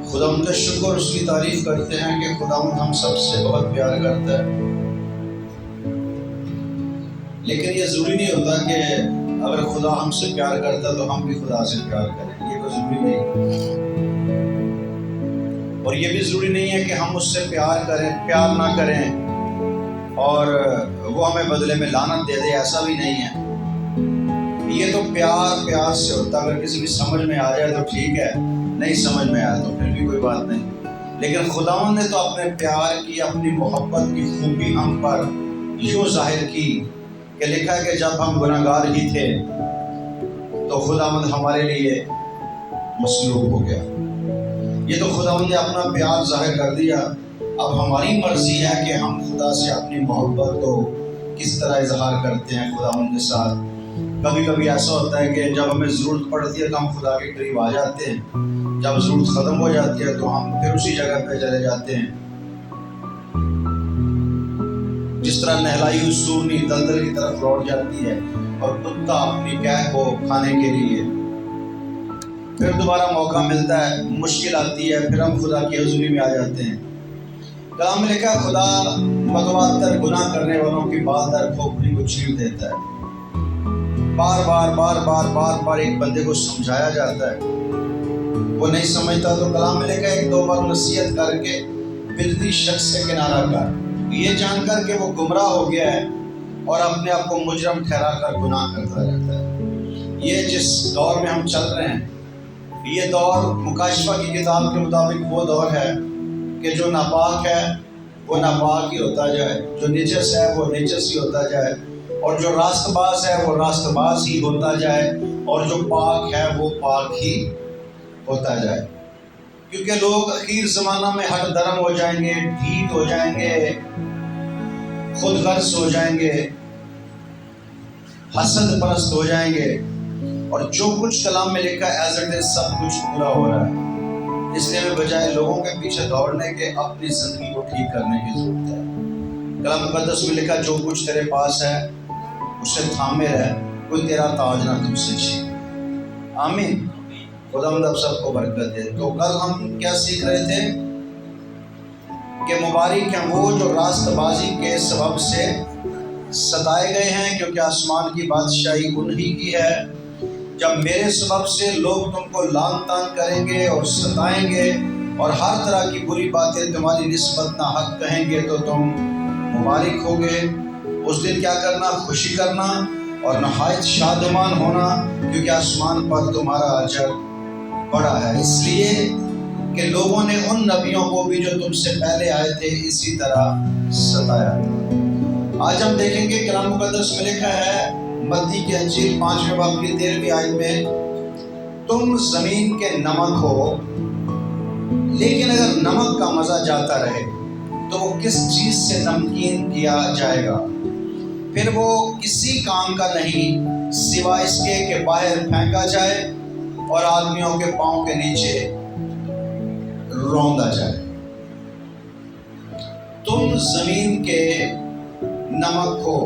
خداوند کا شکر اس کی تعریف کرتے ہیں کہ خداوند ہم سب سے بہت پیار کرتا ہے، لیکن یہ ضروری نہیں ہوتا کہ اگر خدا ہم سے پیار کرتا تو ہم بھی خدا سے پیار کریں، یہ کوئی ضروری نہیں، اور یہ بھی ضروری نہیں ہے کہ ہم اس سے پیار نہ کریں اور وہ ہمیں بدلے میں لعنت دے دے، ایسا بھی نہیں ہے۔ یہ تو پیار سے ہوتا ہے، اگر کسی کی سمجھ میں آ جائے تو ٹھیک ہے، نہیں سمجھ میں آیا تو پھر بھی کوئی بات نہیں، لیکن خداوند نے تو اپنے پیار کی، اپنی محبت کی خوبی ہم پر یوں ظاہر کی کہ لکھا ہے کہ جب ہم گناہگار ہی تھے تو خداوند ہمارے لیے مصلوب ہو گیا۔ یہ تو خداوند نے اپنا پیار ظاہر کر دیا، اب ہماری مرضی ہے کہ ہم خدا سے اپنی محبت کو کس طرح اظہار کرتے ہیں خداوند کے ساتھ۔ کبھی کبھی ایسا ہوتا ہے کہ جب ہمیں ضرورت پڑتی ہے تو ہم خدا کے قریب آ جاتے ہیں، جب ضرورت ختم ہو جاتی ہے تو ہم پھر اسی جگہ پہ چلے جاتے ہیں، جس طرح نہلائی ہوئی سورنی دلدل کی طرف لوٹ جاتی ہے اور کتا اپنی قحط کو کھانے کے لیے، پھر دوبارہ موقع ملتا ہے، مشکل آتی ہے، پھر ہم خدا کی حضوری میں آ جاتے ہیں۔ کلام میں لکھا خدا متواتر گناہ کرنے والوں کی بال در کھوپڑی کو چیر دیتا ہے۔ بار ایک بندے کو سمجھایا جاتا ہے، وہ نہیں سمجھتا تو کلام میں لکھا ایک دو بار نصیحت کر کے بدعتی شخص سے کنارہ کر، یہ جان کر کہ وہ گمراہ ہو گیا ہے اور اپنے آپ کو مجرم ٹھہرا کر گناہ کرتا رہتا ہے۔ یہ جس دور میں ہم چل رہے ہیں، یہ دور مکاشفہ کی کتاب کے مطابق وہ دور ہے کہ جو ناپاک ہے وہ ناپاک ہی ہوتا جائے، جو نجس ہے وہ نجس ہی ہوتا جائے، اور جو راست باز ہے وہ راست باز ہی ہوتا جائے، اور جو پاک ہے وہ پاک ہی ہوتا جائے، کیونکہ لوگ اخیر زمانہ میں ہٹ درم ہو جائیں گے، ڈھیٹ ہو جائیں گے، خود غرض ہو جائیں گے، حسد پرست ہو جائیں گے، اور جو کچھ کلام میں لکھا ہے ایز اٹ از سب کچھ پورا ہو رہا ہے۔ اس لیے بجائے لوگوں کے پیچھے دوڑنے کے اپنی زندگی کو ٹھیک کرنے کی ضرورت ہے۔ کلام مقدس میں لکھا جو کچھ تیرے پاس ہے اسے تھامے رہ، کوئی تیرا تاج نہ تجھ سے چھین۔ آمین۔ خداوند اب سب کو برکت دے۔ تو کل ہم کیا سیکھ رہے تھے کہ مبارک ہیں وہ جو راست بازی کے سبب سے ستائے گئے ہیں، کیونکہ آسمان کی بادشاہی انہی کی ہے۔ جب میرے سبب سے لوگ تم کو لعن طعن کریں گے اور ستائیں گے اور ہر طرح کی بری باتیں تمہاری نسبت ناحق کہیں گے تو تم مبارک ہوگے۔ اس دن کیا کرنا؟ خوشی کرنا اور نہایت شادمان ہونا، کیونکہ آسمان پر تمہارا اجر بڑا ہے، اس لیے کہ لوگوں نے ان نبیوں کو بھی جو تم سے پہلے آئے تھے اسی طرح ستایا۔ آج ہم دیکھیں گے کلام مقدس میں لکھا ہے متی کی انجیل 5ویں باب کی 13ویں آیت میں، تم زمین کے نمک ہو، لیکن اگر نمک کا مزہ جاتا رہے تو وہ کس چیز سے نمکین کیا جائے گا؟ پھر وہ کسی کام کا نہیں سوائے اس کے کہ باہر پھینکا جائے اور آدمیوں کے پاؤں کے نیچے روندا جائے۔ تم زمین کے نمک ہو۔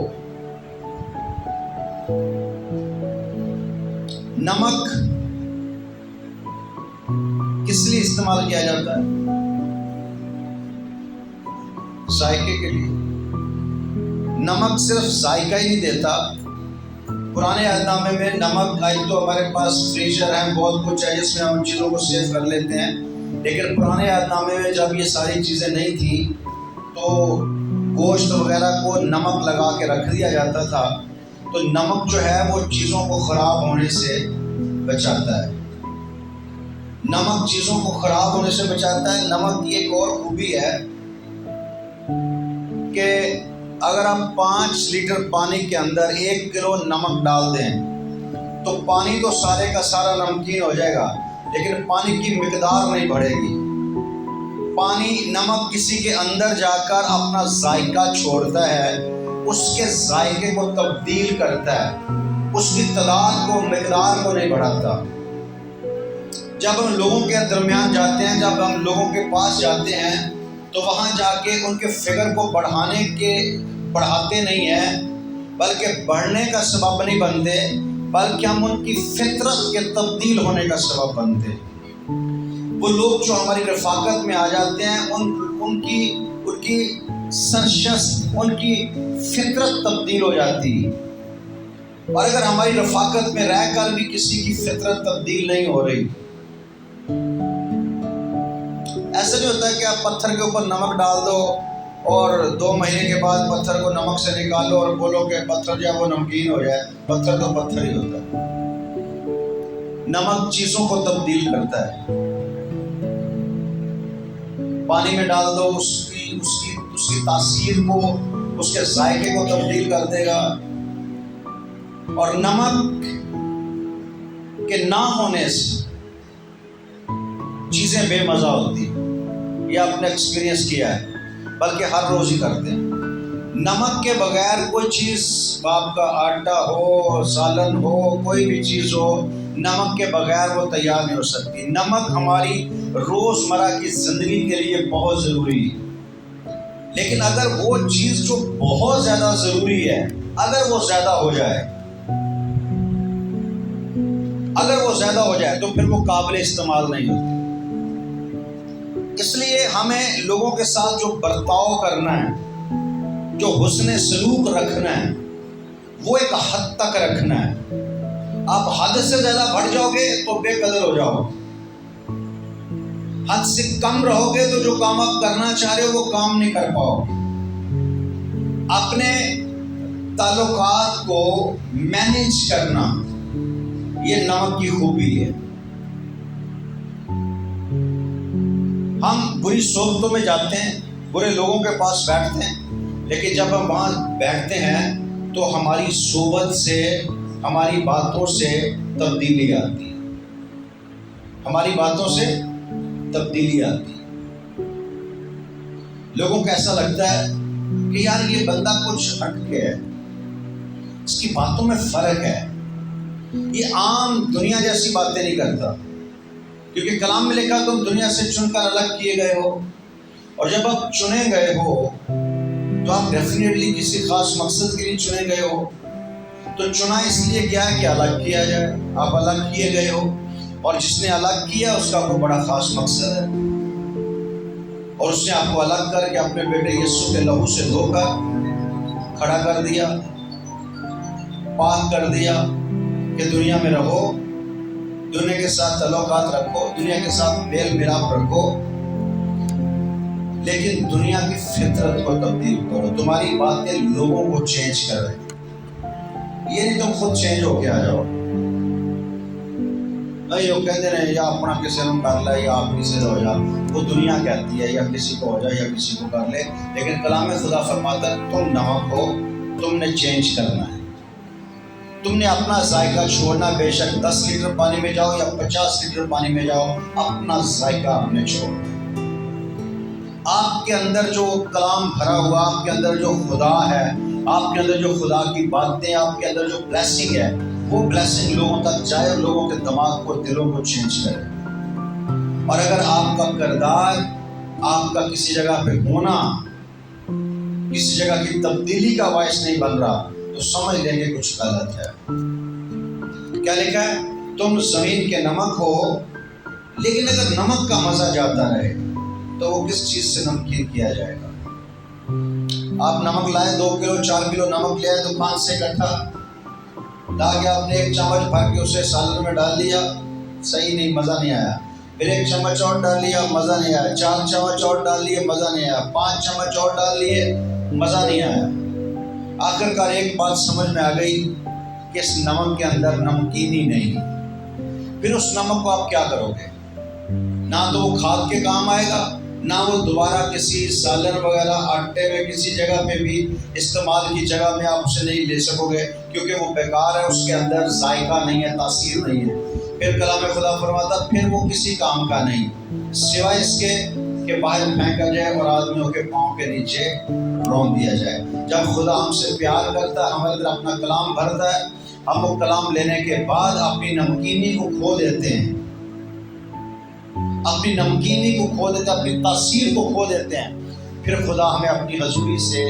نمک کس لیے استعمال کیا جاتا ہے؟ ذائقے کے لیے۔ نمک صرف ذائقہ ہی نہیں دیتا، پرانے عہد نامے میں نمک، آج تو ہمارے پاس فریزر ہے، بہت کچھ ہے جس میں ہم چیزوں کو سیو کر لیتے ہیں، لیکن پرانے عہد نامے میں جب یہ ساری چیزیں نہیں تھیں تو گوشت وغیرہ کو نمک لگا کے رکھ دیا جاتا تھا، تو نمک جو ہے وہ چیزوں کو خراب ہونے سے بچاتا ہے۔ نمک چیزوں کو خراب ہونے سے بچاتا ہے۔ نمک کی ایک اور خوبی ہے کہ اگر آپ 5 لیٹر پانی کے اندر 1 کلو نمک ڈال دیں تو پانی تو سارے کا سارا نمکین ہو جائے گا، لیکن پانی کی مقدار نہیں بڑھے گی۔ پانی، نمک کسی کے اندر جا کر اپنا ذائقہ چھوڑتا ہے، اس کے ذائقے کو تبدیل کرتا ہے، اس کی تعداد کو، مقدار کو نہیں بڑھاتا۔ جب ہم لوگوں کے درمیان جاتے ہیں، جب ہم لوگوں کے پاس جاتے ہیں تو وہاں جا کے ان کے فکر کو بڑھاتے نہیں ہیں، بلکہ بڑھنے کا سبب نہیں بنتے، بلکہ ہم ان کی فطرت کے تبدیل ہونے کا سبب بنتے۔ وہ لوگ جو ہماری رفاقت میں آ جاتے ہیں ان کی سرشست، ان کی فطرت تبدیل ہو جاتی ہے۔ اور اگر ہماری رفاقت میں رہ کر بھی کسی کی فطرت تبدیل نہیں ہو رہی، ایسا نہیں ہوتا ہے کہ آپ پتھر کے اوپر نمک ڈال دو اور 2 مہینے کے بعد پتھر کو نمک سے نکالو اور بولو کہ پتھر جو ہے وہ نمکین ہو جائے۔ پتھر تو پتھر ہی ہوتا ہے۔ نمک چیزوں کو تبدیل کرتا ہے۔ پانی میں ڈال دو، اس کی تاثیر کو، اس کے ذائقے کو تبدیل کر دے گا۔ اور نمک کے نہ ہونے سے چیزیں بے مزہ ہوتی ہیں، یہ آپ نے ایکسپیرینس کیا ہے، بلکہ ہر روز ہی کرتے ہیں۔ نمک کے بغیر کوئی چیز، آپ کا آٹا ہو، سالن ہو، کوئی بھی چیز ہو، نمک کے بغیر وہ تیار نہیں ہو سکتی۔ نمک ہماری روزمرہ کی زندگی کے لیے بہت ضروری ہے، لیکن اگر وہ چیز جو بہت زیادہ ضروری ہے، اگر وہ زیادہ ہو جائے تو پھر وہ قابل استعمال نہیں ہوتی۔ اس لیے ہمیں لوگوں کے ساتھ جو برتاؤ کرنا ہے، جو حسن سلوک رکھنا ہے، وہ ایک حد تک رکھنا ہے۔ آپ حد سے زیادہ بڑھ جاؤ گے تو بے قدر ہو جاؤ گے، حد سے کم رہو گے تو جو کام آپ کرنا چاہ رہے ہو وہ کام نہیں کر پاؤ گے۔ اپنے تعلقات کو مینیج کرنا، یہ نمک کی خوبی ہے۔ ہم بری صحبتوں میں جاتے ہیں، برے لوگوں کے پاس بیٹھتے ہیں، لیکن جب ہم وہاں بیٹھتے ہیں تو ہماری صحبت سے، ہماری باتوں سے تبدیلی آتی ہے، ہماری باتوں سے تبدیلی آتی ہے۔ لوگوں کو ایسا لگتا ہے کہ یار یہ بندہ کچھ ہٹ کے ہے، اس کی باتوں میں فرق ہے، یہ عام دنیا جیسی باتیں نہیں کرتا۔ کیونکہ کلام میں لکھا تم دنیا سے چن کر الگ کیے گئے ہو، اور جب آپ چنے گئے ہو تو آپ ڈیفینیٹلی کسی خاص مقصد کے لیے چنے گئے ہو۔ تو چنا اس لیے کیا ہے کہ الگ کیا جائے، آپ الگ کیے گئے ہو، اور جس نے الگ کیا اس کا کوئی بڑا خاص مقصد ہے، اور اس نے آپ کو الگ کر کے اپنے بیٹے یسوع کے لہو سے دھو کر کھڑا کر دیا، پاک کر دیا کہ دنیا میں رہو، دنیا کے ساتھ تعلقات رکھو، دنیا کے ساتھ میل ملاپ رکھو، لیکن دنیا کی فطرت کو تبدیل کرو۔ تمہاری باتیں لوگوں کو چینج کر رہی، یہ نہیں تم خود چینج ہو کے آ جاؤ۔ نہیں، وہ کہتے رہے یا اپنا کسی نے کر لے یا آپ کسی سے ہو جا، وہ دنیا کہتی ہے یا کسی کو ہو جائے یا کسی کو کر لے، لیکن کلام خدا فرماتا ہے تم نمک ہو، تم نے چینج کرنا ہے، تم نے اپنا ذائقہ چھوڑنا۔ بے شک 10 لیٹر پانی میں جاؤ یا 50 لیٹر پانی میں جاؤ، اپنا ذائقہ آپ نے چھوڑ۔ آپ کے اندر جو کلام بھرا ہوا، آپ کے اندر جو خدا ہے، آپ کے اندر جو خدا کی باتیں، آپ کے اندر جو بلیسنگ ہے، وہ بلیسنگ لوگوں تک جائے اور لوگوں کے دماغ کو، دلوں کو چینج کرے۔ اور اگر آپ کا کردار، آپ کا کسی جگہ پہ ہونا کسی جگہ کی تبدیلی کا باعث نہیں بن رہا تو سمجھ لیں گے کچھ غلط ہے۔ کیا لکھا ہے؟ تم زمین کے نمک ہو، لیکن اگر نمک کا مزہ جاتا رہے تو وہ کس چیز سے نمکین کیا جائے گا؟ آپ نمک لائے، 2 کلو 4 کلو نمک لے آئے دکان سے اکٹھا لا کے آپ نے 1 چمچ بھر کے اسے سالن میں ڈال دیا، صحیح نہیں، مزہ نہیں آیا۔ پھر 1 چمچ اور ڈال لیا، مزہ نہیں آیا۔ 4 چمچ اور ڈال لیے، مزہ نہیں آیا۔ 5 چمچ اور ڈال لیے، مزہ نہیں آیا۔ آخر کار ایک بات سمجھ میں آ گئی کہ اس نمک کے اندر نمکینی نہیں۔ پھر اس نمک کو آپ کیا کرو گے؟ نہ تو وہ کھاد کے کام آئے گا، نہ وہ دوبارہ کسی سالن وغیرہ آٹے میں کسی جگہ پہ بھی استعمال کی جگہ میں آپ اسے نہیں لے سکو گے، کیونکہ وہ بیکار ہے، اس کے اندر ذائقہ نہیں ہے، تاثیر نہیں ہے۔ پھر کلام خدا فرماتا پھر وہ کسی کام کا نہیں، سوائے اس کے کہ باہر پھینکا جائے اور آدمیوں کے پاؤں کے نیچے رون دیا جائے۔ جب خدا ہم سے پیار کرتا ہے، ہمارے اندر اپنا کلام بھرتا ہے، ہم وہ کلام لینے کے بعد اپنی نمکینی کو کھو دیتے ہیں، اپنی نمکینی کو کھو دیتے ہیں، اپنی تاثیر کو کھو دیتے ہیں۔ پھر خدا ہمیں اپنی حضوری سے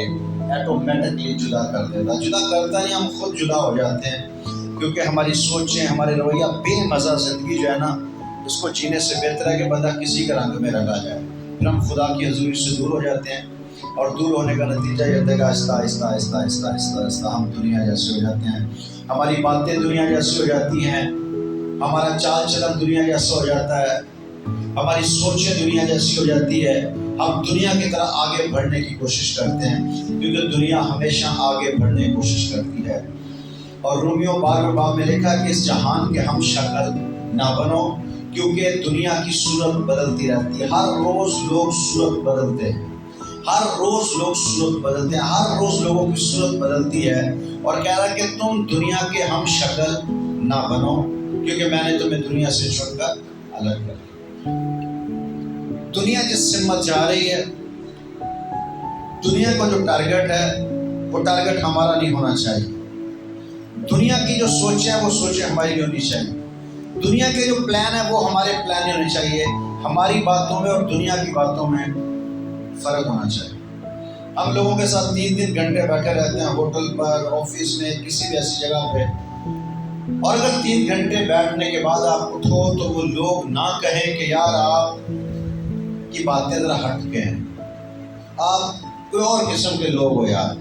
ایٹومیٹکلی جدا کر دیتا، جدا کرتا نہیں، ہم خود جدا ہو جاتے ہیں، کیونکہ ہماری سوچیں، ہمارے رویہ، بے مزہ زندگی جو ہے نا اس کو جینے سے بہتر ہے کہ بندہ کسی کے رنگ میں رنگا جائے. پھر ہم خدا کی حضوری سے دور ہو جاتے ہیں، اور دور ہونے کا نتیجہ یہ ہوتا ہے کہ آہستہ آہستہ آہستہ آہستہ آہستہ آہستہ ہم دنیا جیسے ہو جاتے ہیں. ہماری باتیں دنیا جیسی ہو جاتی ہیں، ہمارا چال چلن دنیا جیسا ہو جاتا ہے، ہماری سوچیں دنیا جیسی ہو جاتی ہے. ہم دنیا کی طرح آگے بڑھنے کی کوشش کرتے ہیں، کیونکہ دنیا ہمیشہ آگے بڑھنے کی کوشش کرتی ہے. اور رومیو 12 باب میں لکھا کہ اس جہان کے ہم شکل نہ بنو، کیونکہ دنیا کی صورت بدلتی رہتی ہے. ہر روز لوگ صورت بدلتے ہیں، ہر روز لوگ صورت بدلتے ہیں، ہر روز لوگوں کی صورت بدلتی ہے. اور کہہ رہا کہ تم دنیا کے ہم شکل نہ بنو، کیونکہ میں نے تمہیں دنیا سے چھوڑ کر الگ کر دیا. دنیا جس سمت جا رہی ہے، دنیا کو جو ٹارگٹ ہے وہ ٹارگٹ ہمارا نہیں ہونا چاہیے. دنیا کی جو سوچیں ہیں وہ سوچیں ہماری نہیں ہونی چاہیے. دنیا کے جو پلان ہے وہ ہمارے پلان نہیں ہونے چاہیے. ہماری باتوں میں اور دنیا کی باتوں میں فرق ہونا چاہیے. ہم لوگوں کے ساتھ 3 گھنٹے بیٹھے رہتے ہیں ہوٹل پر، آفس میں، کسی بھی ایسی جگہ پہ، اور اگر 3 گھنٹے بیٹھنے کے بعد آپ اٹھو تو وہ لوگ نہ کہیں کہ یار آپ کی باتیں ذرا ہٹ کے ہیں، آپ کوئی اور قسم کے لوگ ہو یار،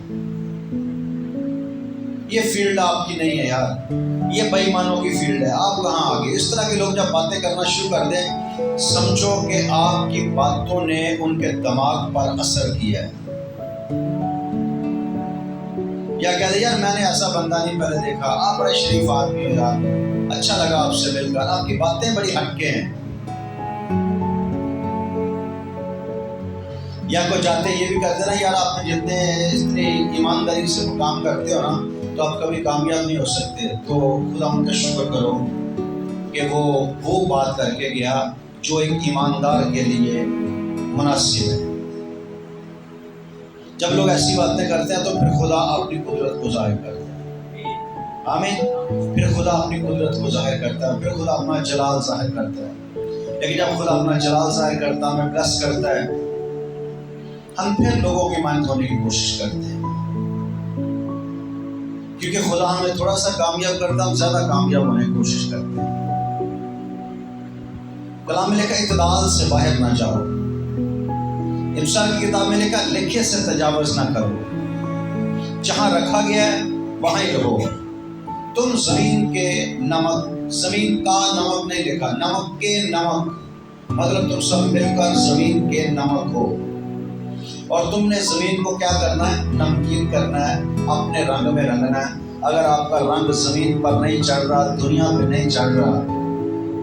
یہ فیلڈ آپ کی نہیں ہے یار، یہ بے ایمانوں کی فیلڈ ہے، آپ کہاں آگے. اس طرح کے لوگ جب باتیں کرنا شروع کر دیں، سمجھو کہ آپ کی باتوں نے ان کے دماغ پر اثر کیا ہے. یا کہہ دیں یار میں نے ایسا بندہ نہیں پہلے دیکھا، آپ بڑے شریف آدمی ہو یار، اچھا لگا آپ سے مل کر، آپ کی باتیں بڑی ہٹ کے ہیں. یا کوئی جاتے یہ بھی کہتے نا یار آپ جتنے ایمانداری سے کام کرتے ہو نا تو آپ کبھی کامیاب نہیں ہو سکتے. تو خدا ان کا شکر کرو کہ وہ بات کر کے گیا جو ایک ایماندار کے لیے مناسب ہے. جب لوگ ایسی باتیں کرتے ہیں تو پھر خدا اپنی قدرت کو ظاہر کرتا ہے. آمین. پھر خدا اپنی قدرت کو ظاہر کرتا ہے، پھر خدا اپنا جلال ظاہر کرتا ہے. لیکن جب خدا اپنا جلال ظاہر کرتا ہے، ہمیں بلس کرتا ہے، ہم پھر لوگوں کی مانند ہونے کی کوشش کرتے ہیں. کیونکہ خدا ہمیں تھوڑا سا کامیاب کرتا ہے، ہم زیادہ کامیاب ہونے کی کوشش کرتے ہیں. کلام میں لکھا اعتدال سے باہر نہ جاؤ. امثال کی کتاب میں لکھا لکھے سے تجاوز نہ کرو. جہاں رکھا گیا ہے وہاں ہی رہو. تم زمین کے نمک، زمین کا نمک نہیں لکھا، نمک کے نمک، مطلب تم سب مل کر زمین کے نمک ہو. اور تم نے زمین کو کیا کرنا ہے؟ نمکین کرنا ہے، اپنے رنگ میں رنگنا ہے. اگر آپ کا رنگ زمین پر نہیں چڑھ رہا، دنیا پہ نہیں چڑھ رہا،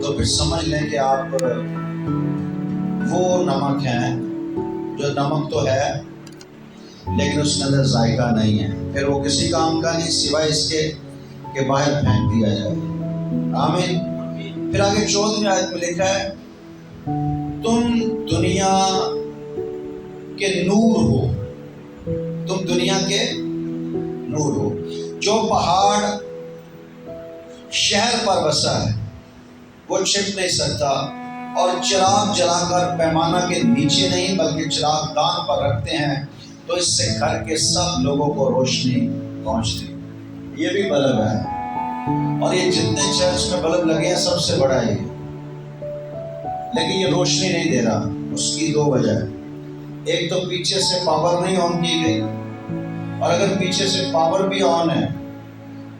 تو پھر سمجھ لیں کہ آپ وہ نمک ہیں جو نمک تو ہے لیکن اس کے اندر ذائقہ نہیں ہے. پھر وہ کسی کام کا نہیں سوائے اس کے کہ باہر پھینک دیا جائے. آمین. پھر آگے 14ویں آیت میں لکھا ہے تم دنیا کہ نور ہو. تم دنیا کے نور ہو. جو پہاڑ شہر پر بسا ہے وہ چھپ نہیں سکتا، اور چراغ جلا کر پیمانہ کے نیچے نہیں بلکہ چراغ دان پر رکھتے ہیں، تو اس سے گھر کے سب لوگوں کو روشنی پہنچتی. یہ بھی بلب ہے، اور یہ جتنے چرچ میں بلب لگے ہیں سب سے بڑا یہ، لیکن یہ روشنی نہیں دے رہا. اس کی 2 وجہ ہے. ایک تو پیچھے سے پاور نہیں آن کی گئی، اور اگر پیچھے سے پاور بھی آن ہے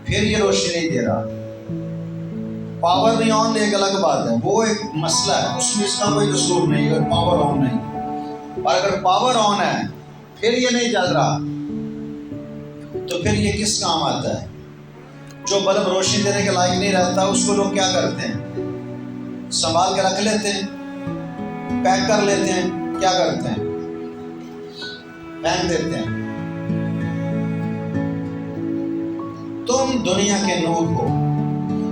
پھر یہ روشنی نہیں دے رہا. پاور نہیں آن ایک الگ بات ہے، وہ ایک مسئلہ ہے، اس میں اس کا کوئی قصور نہیں اگر پاور آن نہیں. اور اگر پاور آن ہے پھر یہ نہیں جل رہا تو پھر یہ کس کام آتا ہے؟ جو بلب روشنی دینے کے لائق نہیں رہتا اس کو لوگ کیا کرتے ہیں؟ سنبھال کے رکھ لیتے ہیں، پیک کر لیتے ہیں. کیا کرتے ہیں؟ پھینک دیتے ہیں. تم دنیا کے نور ہو.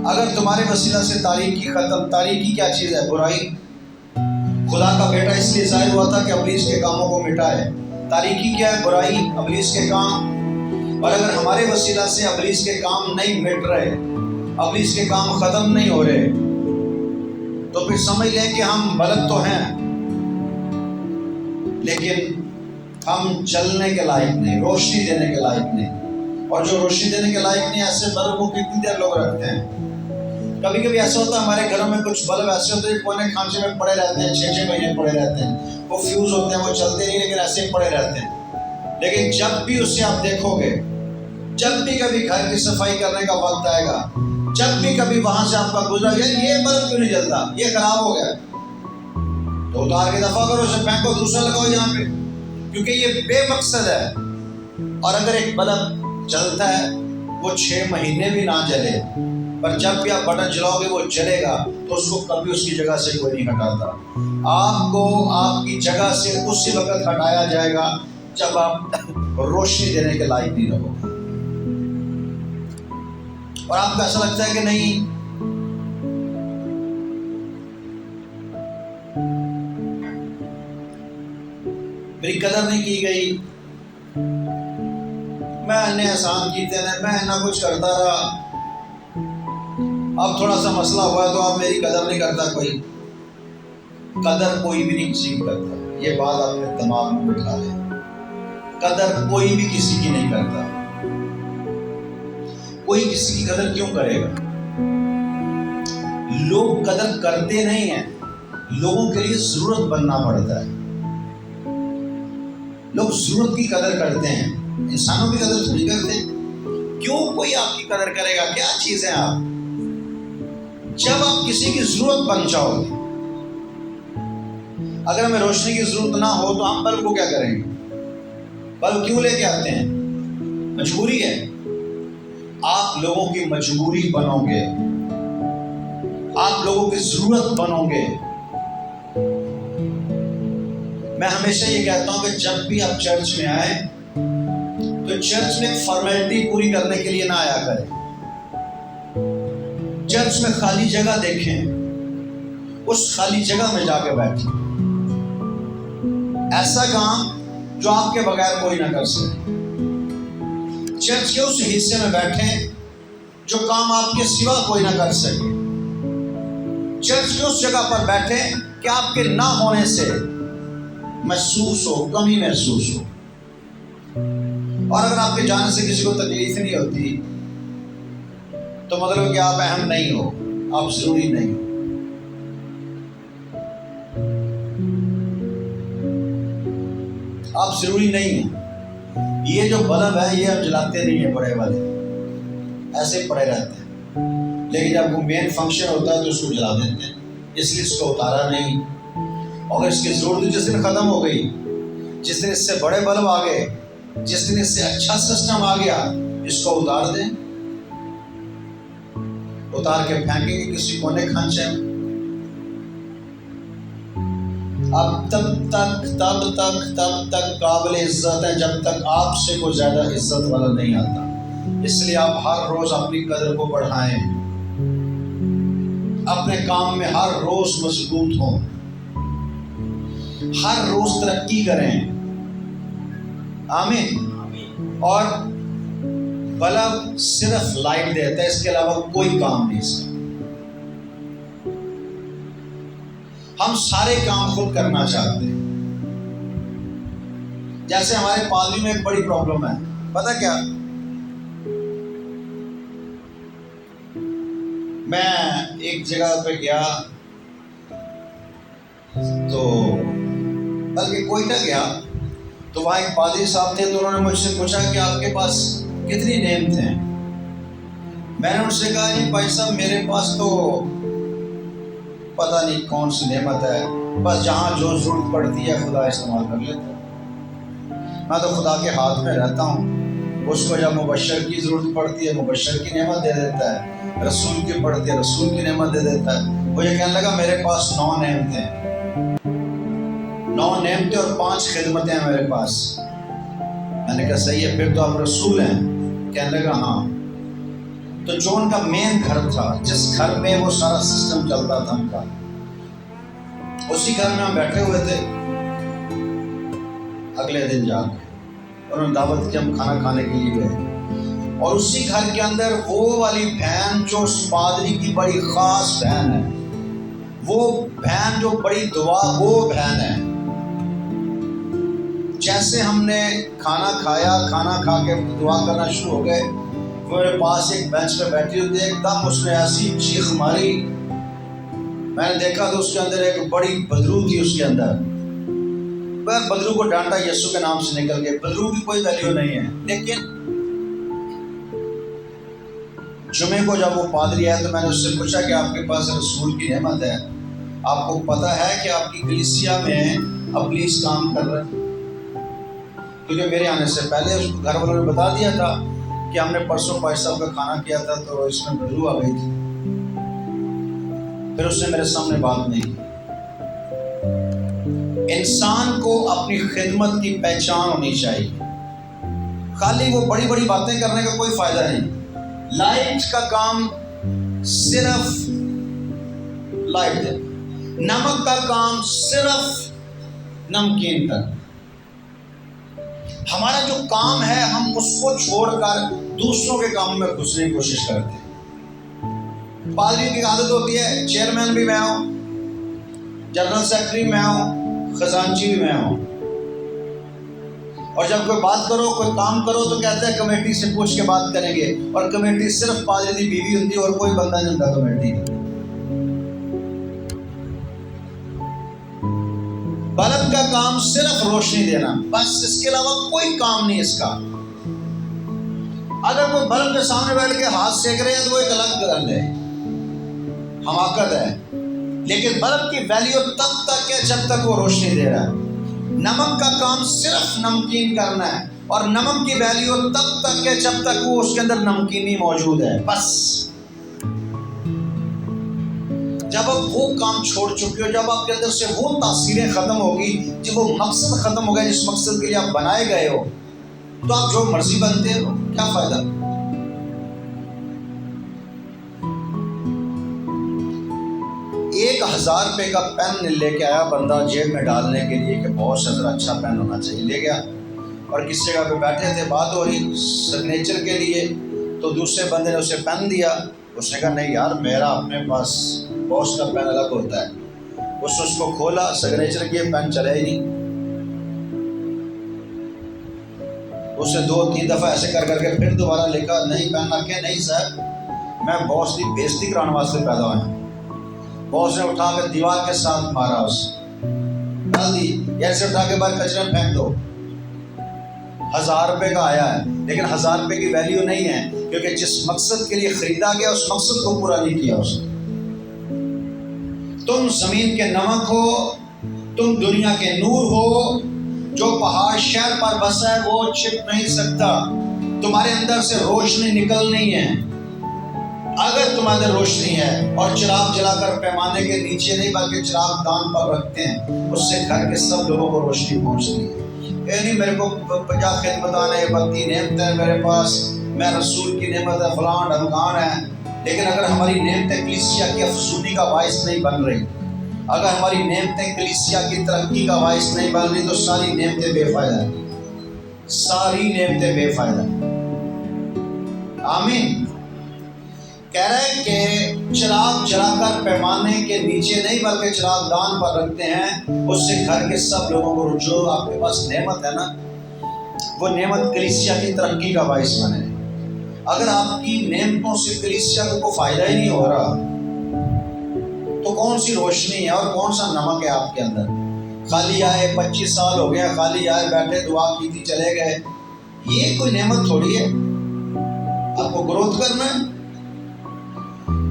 اگر تمہارے وسیلہ سے تاریکی ختم، تاریکی کیا چیز ہے؟ برائی. خدا کا بیٹا اس لیے ظاہر ہوا تھا کہ ابلیس کے کاموں کو مٹائے. تاریکی کیا ہے؟ برائی، ابلیس کے کام. اور اگر ہمارے وسیلہ سے ابلیس کے کام نہیں مٹ رہے، ابلیس کے کام ختم نہیں ہو رہے، تو پھر سمجھ لیں کہ ہم بلد تو ہیں لیکن ہم جلنے کے لائق نہیں، روشنی دینے کے لائق نہیں. اور جو روشنی دینے کے لائق نہیں، ایسے بلب کو کتنی دیر لوگ رکھتے ہیں؟ کبھی کبھی ایسا ہوتا ہے ہمارے گھروں میں کچھ بلب ایسے ہوتے ہیں کونے کھانچے میں پڑے رہتے ہیں، 6 مہینے پڑے رہتے ہیں، وہ فیوز ہوتے ہیں، وہ چلتے نہیں لیکن ایسے ہی پڑے رہتے ہیں. لیکن جب بھی اسے آپ دیکھو گے، جب بھی کبھی گھر کی صفائی کرنے کا وقت آئے گا، جب بھی کبھی وہاں سے آپ کا گزرا گیا یہ بلب کیوں نہیں جلتا، یہ خراب ہو گیا، تو اتار کے دفع کرو، اسے پھینکو، دوسرا لگاؤ یہاں پہ، کیونکہ یہ بے مقصد ہے. اور اگر ایک بلب جلتا ہے وہ 6 مہینے بھی نہ جلے، پر جب بھی آپ بٹن چلاؤ گے وہ جلے گا، تو اس کو کبھی اس کی جگہ سے کوئی نہیں ہٹاتا. آپ کو آپ کی جگہ سے اسی وقت ہٹایا جائے گا جب آپ روشنی دینے کے لائق نہیں رہو. اور آپ کو ایسا لگتا ہے کہ نہیں میری قدر نہیں کی گئی، میں نے احسان کیتے ہیں، میں نہ کچھ کرتا رہا، اب تھوڑا سا مسئلہ ہوا تو اب میری قدر نہیں کرتا کوئی. قدر کوئی بھی نہیں کسی کی کرتا، یہ بات آپ نے دماغ میں بٹھا لیں. قدر کوئی بھی کسی کی نہیں کرتا. کوئی کسی کی قدر کیوں کرے گا؟ لوگ قدر کرتے نہیں ہیں، لوگوں کے لیے ضرورت بننا پڑتا ہے. لوگ ضرورت کی قدر کرتے ہیں، انسانوں کی قدر تھوڑی کرتے. کیوں کوئی آپ کی قدر کرے گا؟ کیا چیز ہے آپ؟ جب آپ کسی کی ضرورت بن جاؤ گے. اگر ہمیں روشنی کی ضرورت نہ ہو تو ہم بلب کو کیا کریں گے؟ بلب کیوں لے کے آتے ہیں؟ مجبوری ہے. آپ لوگوں کی مجبوری بنو گے، آپ لوگوں کی ضرورت بنو گے. میں ہمیشہ یہ کہتا ہوں کہ جب بھی آپ چرچ میں آئیں تو چرچ میں ایک فارمیلٹی پوری کرنے کے لیے نہ آیا کریں. چرچ میں خالی جگہ دیکھیں، اس خالی جگہ میں جا کے بیٹھیں. ایسا کام جو آپ کے بغیر کوئی نہ کر سکے. چرچ کے اس حصے میں بیٹھیں جو کام آپ کے سوا کوئی نہ کر سکے. چرچ کے اس جگہ پر بیٹھیں کہ آپ کے نہ ہونے سے محسوس ہو، کمی محسوس ہو. اور اگر آپ کے جانے سے کسی کو تکلیف نہیں ہوتی تو مطلب کہ آپ اہم نہیں ہو، آپ ضروری نہیں ہو. آپ ضروری نہیں ہیں. یہ جو بلب ہے یہ آپ جلاتے نہیں ہیں، بڑے والے ایسے پڑے رہتے ہیں، لیکن جب وہ مین فنکشن ہوتا ہے تو اس کو جلا دیتے ہیں، اس لیے اس کو اتارا نہیں. اور اس کی ضرورت جس دن ختم ہو گئی، جس دن اس سے بڑے بلب آ گئے، جس دن اس سے اچھا سسٹم آ گیا، اس کو اتار دیں، اتار کے پھینکیں گے کسی کونے کھانچے میں. اب تب تک قابل عزت ہے جب تک آپ سے کوئی زیادہ عزت والا نہیں آتا. اس لیے آپ ہر روز اپنی قدر کو بڑھائیں، اپنے کام میں ہر روز مضبوط ہوں، ہر روز ترقی کریں. آمین. اور بلب صرف لائٹ دیتا ہے، اس کے علاوہ کوئی کام نہیں اس کا. ہم سارے کام خود کرنا چاہتے ہیں. جیسے ہمارے پادری میں ایک بڑی پرابلم ہے، پتہ کیا؟ میں ایک جگہ پہ گیا تو بلکہ کوئٹہ گیا تو وہاں ایک پادری صاحب تھے، تو انہوں نے مجھ سے پوچھا کہ آپ کے پاس کتنی نعمتیں ہیں؟ میں نے ان سے کہا جی بھائی صاحب میرے پاس تو پتہ نہیں کون سی نعمت ہے، بس جہاں جو ضرورت پڑتی ہے خدا استعمال کر لیتا ہے. میں تو خدا کے ہاتھ میں رہتا ہوں. اس کو جب مبشر کی ضرورت پڑتی ہے مبشر کی نعمت دے دیتا ہے، رسول کی پڑتی ہے رسول کی نعمت دے دیتا ہے. وہ یہ کہنے لگا میرے پاس 9 نعمتیں ہیں، 9 نعمتیں اور 5 خدمتیں ہیں میرے پاس. میں نے کہا صحیح ہے، پھر تو آپ رسول ہیں. کہنے لگا ہاں. تو جو ان کا مین گھر تھا، جس گھر میں وہ سارا سسٹم چلتا تھا ان کا، اسی گھر میں ہم بیٹھے ہوئے تھے. اگلے دن جا کے انہوں نے دعوت کی، ہم کھانا کھانے کے لیے گئے. اور اسی گھر کے اندر وہ والی بہن جو اس پادری کی بڑی خاص بہن ہے، وہ بہن جو بڑی دعا، وہ بہن ہے. جیسے ہم نے کھانا کھایا، کھانا کھا کے دعا کرنا شروع ہو گئے، وہ میرے پاس ایک بینچ پہ بیٹھی ہوتی ہے، ایک دم اس نے ایسی چیخ ماری، میں نے دیکھا تو اس کے اندر ایک بڑی بدرو تھی اس کے اندر۔ بدرو کو ڈانٹا، یسوع کے نام سے نکل گئے، بدرو کی کوئی ویلیو نہیں ہے۔ لیکن جمعے کو جب وہ پادری آیا تو میں نے اس سے پوچھا کہ آپ کے پاس رسول کی نعمت ہے، آپ کو پتہ ہے کہ آپ کی کلیسیا میں ابلیس کام کر رہا ہے؟ کیونکہ میرے آنے سے پہلے اس کو گھر والوں نے بتا دیا تھا کہ ہم نے پرسوں پاش صاحب کا کھانا کیا تھا تو اس میں بدبو آ گئی تھی۔ پھر اس نے میرے سامنے بات نہیں کی۔ انسان کو اپنی خدمت کی پہچان ہونی چاہیے، خالی وہ بڑی بڑی باتیں کرنے کا کوئی فائدہ نہیں۔ لائٹ کا کام صرف لائٹ ہے، نمک کا کام صرف نمکین کا۔ ہمارا جو کام ہے ہم اس کو چھوڑ کر دوسروں کے کام میں گھسنے کی کوشش کرتے ہیں۔ پادری کی عادت ہوتی ہے چیئرمین بھی میں ہوں، جنرل سیکرٹری میں ہوں، خزانچی بھی میں ہوں، اور جب کوئی بات کرو کوئی کام کرو تو کہتے ہیں کمیٹی سے پوچھ کے بات کریں گے، اور کمیٹی صرف پادری کی بیوی ہوتی ہے اور کوئی بندہ نہیں ہوتا کمیٹی۔ بلب کا کام صرف روشنی دینا، بس اس کے علاوہ کوئی کام نہیں اس کا۔ اگر کوئی بلب کے سامنے بیٹھ کے ہاتھ سیک رہے ہیں تو وہ ایک الگ گل ہے، حماقت ہے، لیکن بلب کی ویلیو تب تک ہے جب تک وہ روشنی دے رہا ہے۔ نمک کا کام صرف نمکین کرنا ہے، اور نمک کی ویلیو تب تک ہے جب تک وہ اس کے اندر نمکینی موجود ہے، بس۔ جب آپ وہ کام چھوڑ چکے ہو، جب آپ کے اندر سے وہ تاثیریں ختم ہوگی، جب وہ مقصد ختم ہو گیا جس مقصد کے لیے آپ بنائے گئے ہو، تو آپ جو مرضی بنتے ہو، کیا فائدہ؟ $1000 کا پین لے کے آیا بندہ جیب میں ڈالنے کے لیے کہ بہت سے ذرا اچھا پین ہونا چاہیے، لے گیا، اور کس جگہ پہ بیٹھے تھے بات ہو رہی سگنیچر کے لیے، تو دوسرے بندے نے اسے پین دیا، اس نے کہا نہیں یار میرا اپنے پاس باس کا پین الگ ہوتا ہے۔ اس کو کھولا، سگنیچر کیے، پین چلا ہی نہیں۔ اسے 2-3 دفعہ ایسے کر کے پھر دوبارہ لکھا، نہیں پین رکھ کے، نہیں سر میں باس کی بےزتی کرانے واسطے پیدا ہوا ہوں۔ باس نے اٹھا کے دیوار کے ساتھ مارا، اسے ڈال دی، ایسے اٹھا کے باہر کچرے میں پھینک دو۔ $1000 کا آیا ہے، لیکن $1000 کی ویلیو نہیں ہے، کیونکہ جس مقصد کے لیے خریدا گیا اس مقصد کو پورا نہیں کیا اس نے۔ تم زمین کے نمک ہو، تم دنیا کے نور ہو، جو پہاڑ شہر پر بسا ہے وہ چھپ نہیں سکتا، تمہارے اندر سے روشنی نکلنی ہے۔ اگر تمہارے اندر روشنی ہے اور چراغ جلا کر پیمانے کے نیچے نہیں بلکہ چراغ دان پر رکھتے ہیں، اس سے گھر کے سب لوگوں کو روشنی پہنچتی ہے۔ اے نہیں میرے کو 50 خدمتان ہے، 32 نعمتیں میرے پاس، میں رسول کی نعمت ہے، فلان ڈھمکان ہے، لیکن اگر ہماری نعمتیں کلیسیا کی افزودی کا باعث نہیں بن رہی، اگر ہماری نعمتیں کلیسیا کی ترقی کا باعث نہیں بن رہی، تو ساری نعمتیں بے فائدہ ہیں، ساری نعمتیں بے فائدہ ہیں۔ آمین۔ کہہ رہے ہیں کہ چراغ جلا کر پیمانے کے نیچے نہیں بلکہ چراغ دان پر رکھتے ہیں، اس سے گھر کے سب لوگوں کو، جو آپ کے پاس نعمت ہے نا، وہ نعمت کلیسیا کی ترقی کا باعث بنے۔ اگر آپ کی نعمتوں سے کلیسیا کو کوئی فائدہ ہی نہیں ہو رہا تو کون سی روشنی ہے اور کون سا نمک ہے آپ کے اندر؟ خالی آئے 25 سال ہو گیا، خالی آئے بیٹھے دعا کی تھی چلے گئے، یہ کوئی نعمت تھوڑی ہے۔ آپ کو گروتھ کرنا ہے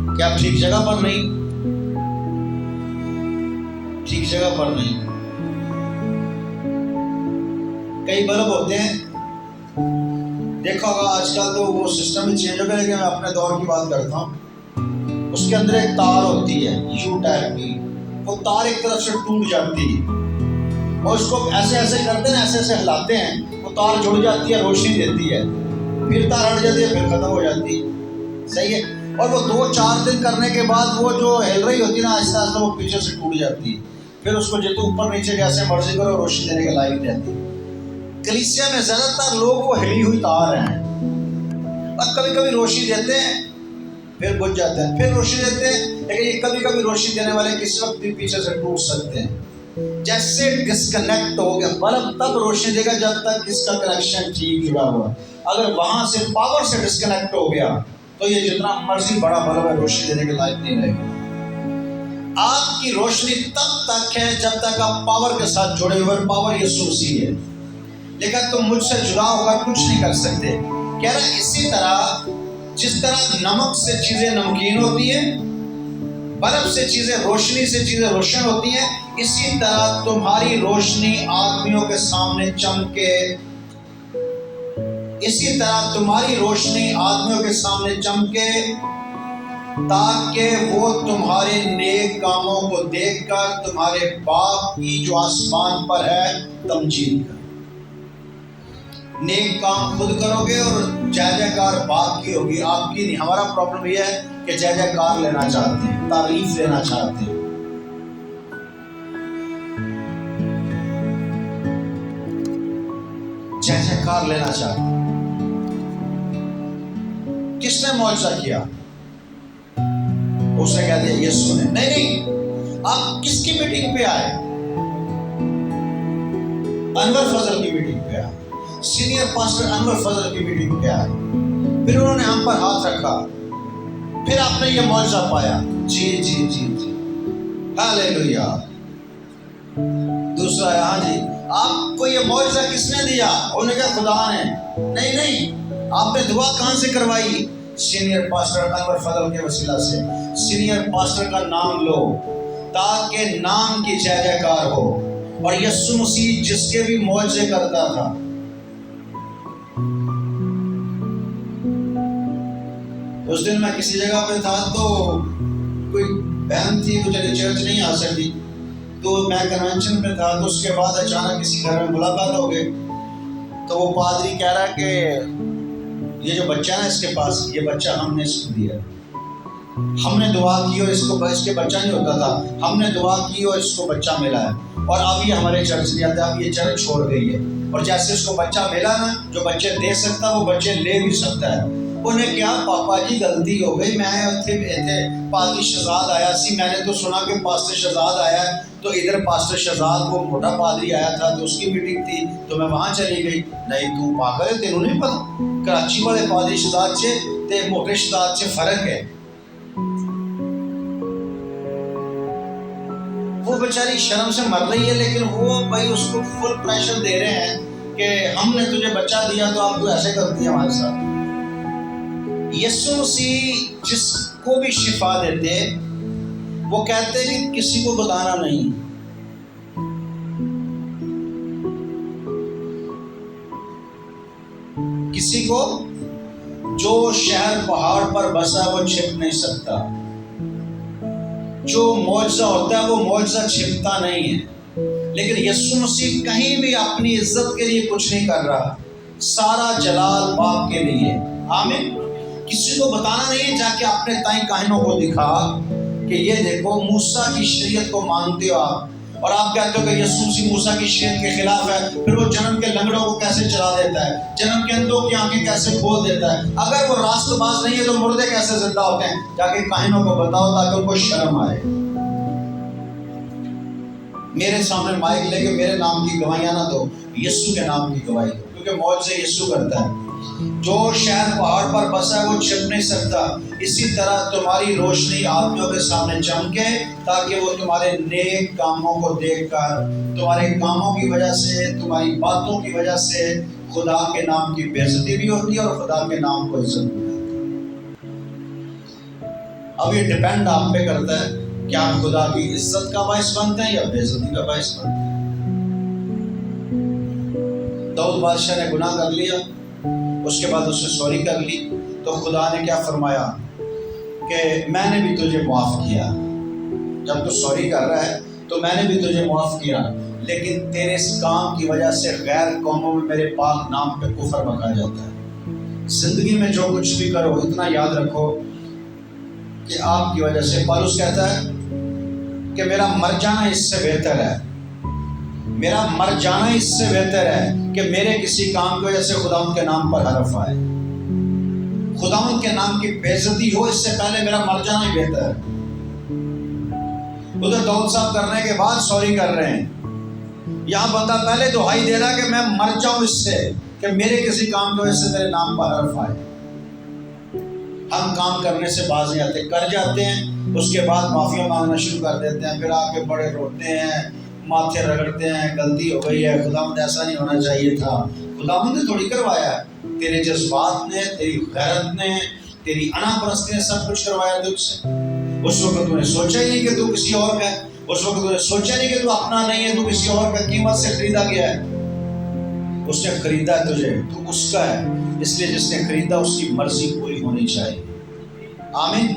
کہ آپ ٹھیک جگہ پر نہیں، ٹھیک جگہ پر نہیں۔ کئی بلب ہوتے ہیں، دیکھا ہوگا آج کل تو وہ سسٹم ہی چینج ہو گیا، لیکن میں اپنے دور کی بات کرتا ہوں، اس کے اندر ایک تار ہوتی ہے یو ٹائپ کی، وہ تار ایک طرف سے ٹوٹ جاتی ہے، اور اس کو ایسے ایسے کرتے ہیں، ایسے ایسے ہلاتے ہیں، وہ تار جڑ جاتی ہے، روشنی دیتی ہے، پھر تار ہٹ جاتی ہے، پھر ختم ہو جاتی ہے، صحیح ہے۔ اور وہ 2-4 دن کرنے کے بعد وہ جو ہل رہی ہوتی ہے نا، آہستہ آہستہ وہ پیچھے سے ٹوٹ جاتی ہے، پھر اس کو جتنے اوپر نیچے جیسے مرضی کرو روشنی دینے کے لائق رہتی ہے۔ کلیسیا میں زیادہ تر لوگ وہ ہلی ہوئی تار ہیں، اور کبھی کبھی روشنی دیتے ہیں پھر بجھ جاتے ہیں، پھر روشنی دیتے ہیں، لیکن یہ کبھی کبھی روشنی دینے والے کس وقت بھی پیچھے سے ٹوٹ سکتے ہیں۔ جیسے ڈسکنیکٹ ہو گیا، بلب تب روشنی دے گا جب تک اس کا کنیکشن ٹھیک جڑا ہوا۔ اگر وہاں سے پاور سے ڈسکنیکٹ ہو گیا تو یہ جتنا مرضی بڑا بلب ہے روشنی دینے کے لائق نہیں رہے گا۔ آپ کی روشنی تب تک ہے جب تک آپ پاور کے ساتھ جڑے ہوئے، پاور یسوع مسیح ہے، لیکن تم مجھ سے جدا ہو کر کچھ نہیں کر سکتے۔ کہہ رہا ہے اسی طرح جس طرح نمک سے چیزیں نمکین ہوتی ہیں، بلب سے چیزیں، روشنی سے چیزیں روشن ہوتی ہیں، اسی طرح تمہاری روشنی آدمیوں کے سامنے چمکے، اسی طرح تمہاری روشنی آدمیوں کے سامنے چمکے، تاکہ وہ تمہارے نیک کاموں کو دیکھ کر تمہارے باپ کی جو آسمان پر ہے تمجید کریں۔ نیک کام خود کرو گے اور جے جے کار باپ کی ہوگی، آپ کی نہیں۔ ہمارا پرابلم یہ ہے کہ جے جے کار لینا چاہتے ہیں، تعریف لینا چاہتے ہیں۔ جے جے کار لینا چاہتے ہیں۔ کس نے معجزہ کیا؟ اس نے کہہ دیا یسوع نے۔ نہیں، آپ کس کی میٹنگ پہ آئے؟ انور فضل کی میٹنگ پہ آئے، سینئر پاسٹر انور فضل کی میٹنگ پہ آئے، پھر انہوں نے ہم پر ہاتھ رکھا، پھر آپ نے یہ معجزہ پایا۔ جی جی جی جی، ہاللیلویہ۔ دوسرا ہے، ہاں جی، آپ کو یہ معجزہ کس نے دیا؟ انہوں نے کہا خدا نے۔ نہیں، آپ نے دعا کہاں سے کروائی؟ سینئر پاسٹر انور فضل کے وسیلہ سے۔ سینئر پاسٹر کا نام لو تاکہ نام کی جے جے کار ہو، اور یسوع مسیح جس کے بھی معجزے کرتا تھا، اس دن میں کسی جگہ پہ تھا تو کوئی بہن تھی، وہ چلی چرچ نہیں آ سکتی، تو میں کنونشن پہ تھا، تو اس کے بعد اچانک کسی گھر میں ملاقات ہو گئی، تو وہ پادری کہہ رہا کہ یہ جو بچہ ہے اس کے پاس، یہ بچہ ہم نے اس کو دیا، ہم نے دعا کی اور اس کے بچہ نہیں ہوتا تھا، ہم نے دعا کی اور اس کو بچہ ملا ہے، اور اب یہ ہمارے چرچ نہیں آتا، اب یہ چرچ چھوڑ گئی ہے، اور جیسے اس کو بچہ ملا نا، جو بچے دے سکتا وہ بچے لے بھی سکتا ہے۔ انہیں کیا پاپا جی غلطی ہو گئی، میں اتنے پادری شہزاد آیا سی، میں نے تو سنا کہ پاسٹر شہزاد آیا ہے، تو ادھر پاسٹر شہزاد وہ موٹا پادری آیا تھا تو اس کی میٹنگ تھی تو میں وہاں چلی گئی۔ نہیں تو پاگل ہے، تینوں نہیں پتا کراچی والے پادری شہزاد سے تے موٹے شہزاد سے فرق ہے۔ وہ بیچاری شرم سے مر رہی ہے، لیکن وہ بھائی اس کو فل پریشر دے رہے ہیں کہ ہم نے تجھے بچہ دیا تو آپ کو ایسے کرتی ہے ہمارے ساتھ۔ یسوع مسیح جس کو بھی شفا دیتے وہ کہتے کہ کسی کو بتانا نہیں۔ کسی کو، جو شہر پہاڑ پر بسا وہ چھپ نہیں سکتا، جو معجزہ ہوتا ہے وہ معجزہ چھپتا نہیں ہے۔ لیکن یسوع مسیح کہیں بھی اپنی عزت کے لیے کچھ نہیں کر رہا، سارا جلال باپ کے لیے۔ آمین۔ کسی کو بتانا نہیں ہے، جا کے اپنے تائیں کاہنوں کو دکھا کہ یہ دیکھو موسیٰ کی شریعت کو مانتے ہو آپ، اور آپ کہتے ہو کہ یسوع مسیح موسیٰ کی شریعت کے خلاف ہے، پھر وہ جنم کے لنگڑوں کو کیسے چلا دیتا ہے، جنم کے اندھوں کی آنکھیں کیسے کھول دیتا ہے۔ اگر وہ راست باز نہیں ہے تو مردے کیسے زندہ ہوتے ہیں؟ جا کے کاہنوں کو بتاؤ تاکہ ان کو شرم آئے۔ میرے سامنے مائک لے کے میرے نام کی گواہیاں نہ دو، یسوع کے نام کی گواہی دو، کیونکہ معجزے یسوع کرتا ہے۔ جو شہر پہاڑ پر بسا ہے وہ چھپ نہیں سکتا، اسی طرح تمہاری روشنی آدمیوں کے سامنے چمکے تاکہ وہ تمہارے نیک کاموں کو دیکھ کر، تمہارے کاموں کی وجہ سے، تمہاری باتوں کی وجہ سے خدا کے نام کی بے عزتی بھی ہوتی ہے اور خدا کے نام کو عزت بھی ملتی ہے۔ اب یہ ڈیپینڈ آپ پہ کرتا ہے کہ آپ خدا کی عزت کا باعث بنتے ہیں یا بے عزتی کا باعث بنتے ہیں۔ داؤد بادشاہ نے گناہ کر لیا، اس کے بعد اس نے سوری کر لی، تو خدا نے کیا فرمایا کہ میں نے بھی تجھے معاف کیا، جب تو سوری کر رہا ہے تو میں نے بھی تجھے معاف کیا، لیکن تیرے اس کام کی وجہ سے غیر قوموں میں میرے پاک نام پہ کفر بکا جاتا ہے۔ زندگی میں جو کچھ بھی کرو اتنا یاد رکھو کہ آپ کی وجہ سے، پالوس کہتا ہے کہ میرا مر جانا اس سے بہتر ہے، میرا مر جانا اس سے بہتر ہے کہ میرے کسی کام کی وجہ سے خداوند کے نام پر حرف آئے، خداوند کے نام کی بے عزتی ہو، اس سے پہلے میرا مر جانا ہی بہتر ہے۔ ادھر داؤد صاحب کرنے کے بعد سوری کر رہے ہیں. یہاں بندہ پہلے دہائی دے رہا کہ میں مر جاؤں اس سے کہ میرے کسی کام کی وجہ سے تیرے نام پر حرف آئے. ہم کام کرنے سے باز نہیں آتے، کر جاتے ہیں، اس کے بعد معافی مانگنا شروع کر دیتے ہیں، پھر آ کے بڑے روتے ہیں، ماتھے رگڑتے ہیں، غلطی ہو گئی ہے، خداوند ایسا نہیں ہونا چاہیے تھا. خداوند نے تھوڑی کروایا ہے، تیرے جذبات نے، تیری غیرت نے، تیری انا پرستی نے سب کچھ کروایا تجھ سے. اس وقت تو نے سوچا ہی نہیں کہ تو کسی اور کا ہے، اس وقت تو نے سوچا نہیں کہ تو اپنا نہیں ہے، تو کسی اور کا قیمت سے خریدا گیا ہے. اس نے خریدا تجھے، تو اس کا ہے، اس لیے جس نے خریدا اس کی مرضی پوری ہونی چاہیے. آمین.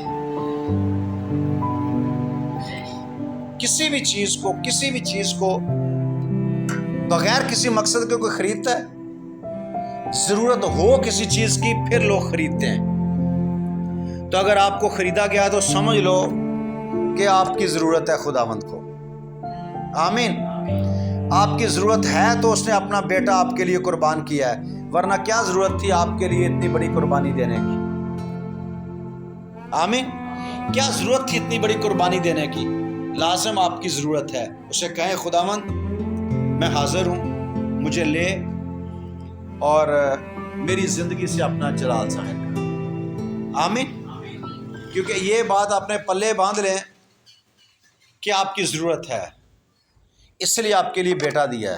کسی بھی چیز کو بغیر کسی مقصد کے کوئی خریدتا ہے؟ ضرورت ہو کسی چیز کی پھر لوگ خریدتے ہیں. تو اگر آپ کو خریدا گیا تو سمجھ لو کہ آپ کی ضرورت ہے خداوند کو. آمین. آپ کی ضرورت ہے تو اس نے اپنا بیٹا آپ کے لیے قربان کیا ہے، ورنہ کیا ضرورت تھی آپ کے لیے اتنی بڑی قربانی دینے کی؟ آمین. کیا ضرورت تھی اتنی بڑی قربانی دینے کی؟ لازم آپ کی ضرورت ہے. اسے کہیں خداوند میں حاضر ہوں، مجھے لے اور میری زندگی سے اپنا جلال ظاہر کر. آمین. کیونکہ یہ بات اپنے پلے باندھ لیں کہ آپ کی ضرورت ہے، اس لیے آپ کے لیے بیٹا دیا ہے.